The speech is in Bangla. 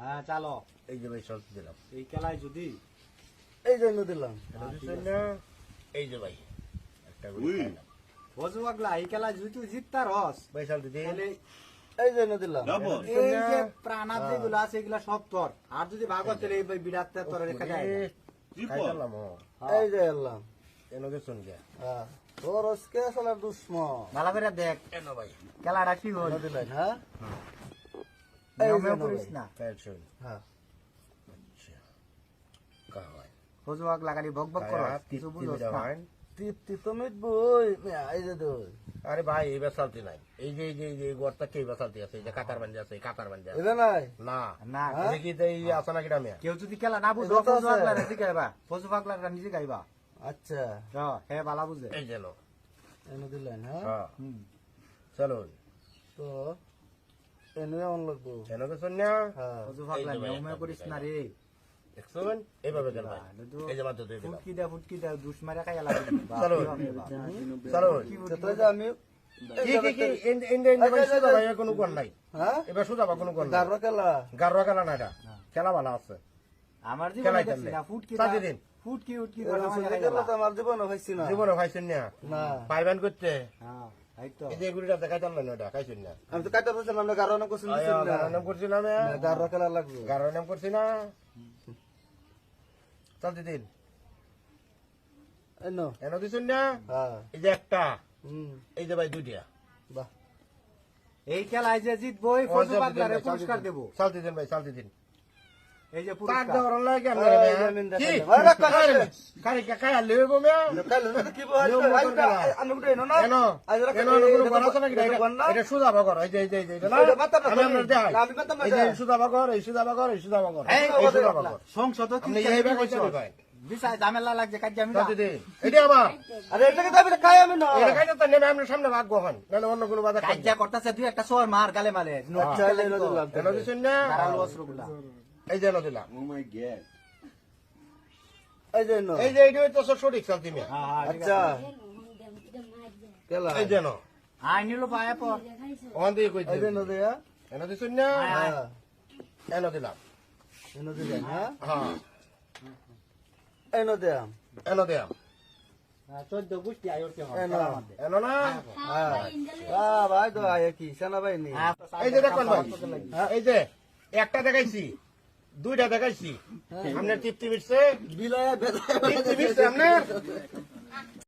হ্যাঁ চালো। এই যে ভাই সল্ট দিলাম, এই খেলায় যদি এই জন্য দিলাম। এই যে ভাই একটা বজু পাগলা এই খেলায় যদি তুই জিততা রস ভাই সল্ট দিন, তাহলে এই জন্য দিলাম। এই যে প্রাণাত যেগুলো আছে এগুলা সব তোর। আর যদি ভাগত তাহলে এই বিরাট তোর রেখা যায় না। খাইলাম এই যে এলাম। এনকে শুন গে হ্যাঁ তোর আজকে আসলে দুশ্মন ভালো করে দেখ এনো ভাই খেলাটা কি হল। দিলেন। হ্যাঁ এই নিয়মেও যে করিস না। ফেল শুন হ্যাঁ কাহাই বজু পাগলা খালি বক বক করো, কিছু বুঝোস না। তৃপ্তি তো মিটবই। এই যে দুই আরে ভাই এইবার চালতি নাই, এই যে এই গড়টা কে এইবার চালতি আছে, এই যে কাতার বান্ধে আছে, কাতার বান্ধে আছে এটা নাই। না না দেখি তো এই আছে নাকি ডামিয়া কেউ যদি খেলা না বুঝো এটা তো বজু আছে। পাগলা নিজে গাইবা, বজু পাগলা নিজে গাইবা। আচ্ছা হে বালা বুঝে। এই যেন এনে দিলেন। হ্যাঁ হ্যাঁ হুম। চলুন তো এনে অন লাগবো। এনকে শুন না হ্যাঁ বজু পাগলা এই যে ভাই নিয়মে একটা করিস বুঝাই না রে। দেখছেন এইভাবে কেন ভাই, এই যে মাত্র দিয়ে দিলাম ফুটকি দা দুষ মারা খাইয়া লাগবে। চলো। চলুন তো যে আমি কি ইন্ডিয়া ভাই সুদা ভাই কোনো কোন নাই, হ্যাঁ এবার সুদা বা কোনো কোন নাই, গাবরা খেলা। গাররা খেলা না এটা, খেলা ভালো আছে আমার খেলাই জীবনে দেখছি খেললে। না ফুটকি সাথে দিন। ফুটকি উটকি এরকম সুযোগ খেলা তো আমার জীবনে হয়েছি না। জীবনে খাইছেন না না পাইবেন করতে, হ্যাঁ এই তো এই যে গুড়িটা দেখাইতাম না ওটা খাইছেন না, আমি তো কাটা বলছিলাম না গারো না কোশ্চেন দিছিলাম না। গারো নাম করছি না আমি, গারো খেলা লাগবে। গারো নাম করছি না, চলতে দিন এনো এন দিছেন না, হ্যাঁ এই যে একটা, হুম এই যে ভাই দুইটা, বাহ এই খেলায় যে জিতবো এই ফজু পাগলারে পুরস্কার দেব। চলতে দিন ভাই চলতে দিন, এই যে কাক পুরস্কার দেওয়ার লাগে আমরা এই যে আমি দেখাইলাম। খালি খাই আলে বমে কালো না কি বল আমি উঠে এনো না কেন আজ রাখ কেন কোনো ঘর আছে নাকি এটা সুদা বাগর, এই যে এটা না এটা মাথা না আমি আপনার দেখাই, আমি মাথা না এই যে সুদা বাগর, এই সুদা বাগর, এই সুদা বাগর, এই এই সুদা বাগর, সংসদ আপনি এই ব্যাগ হইছে ভাই বিশাল ঝামেলা লাগছে কাজ আমি চলতে দিন, এটা আবার আরে এটাকে তো আমি খাই আমি না এটা খাইতে তো নেমে আপনার সামনে ভাগ্য হন, নাহলে অন্য কোনো বাধা কাজ করতেছে তুই একটা শহর মার গালে মালে আচ্ছা এনো দিলাম। এনে দিছেন না, দাঁড়ালো অস্ত্রগুলা এই যে এনে দিলাম, এই যে এনো এই যে এইটা তো সঠিক চলতি মিয়া, হ্যাঁ হ্যাঁ ঠিক আচ্ছা আছে খেলা এই যে এনো আই নিলো পায়া পর ওখান থেকে কই এই যে এনো দেয়া এনে দিছেন না, হ্যাঁ এনে দিলাম, এনো দিলেন। হ্যাঁ হ্যাঁ এনো দেয়া এনে দিলাম, 14 গোষ্ঠী আইরতে হয় এনো এনে না, হ্যাঁ ভাই তো আয় কি সেনা বাহিনী। এই যে দেখুন ভাই, এই যে একটা দেখাইছি, দুইটা দেখাইছি, আপনার তৃপ্তি মিটছে, বিলায়া বেদা তৃপ্তি মিটছে আপনার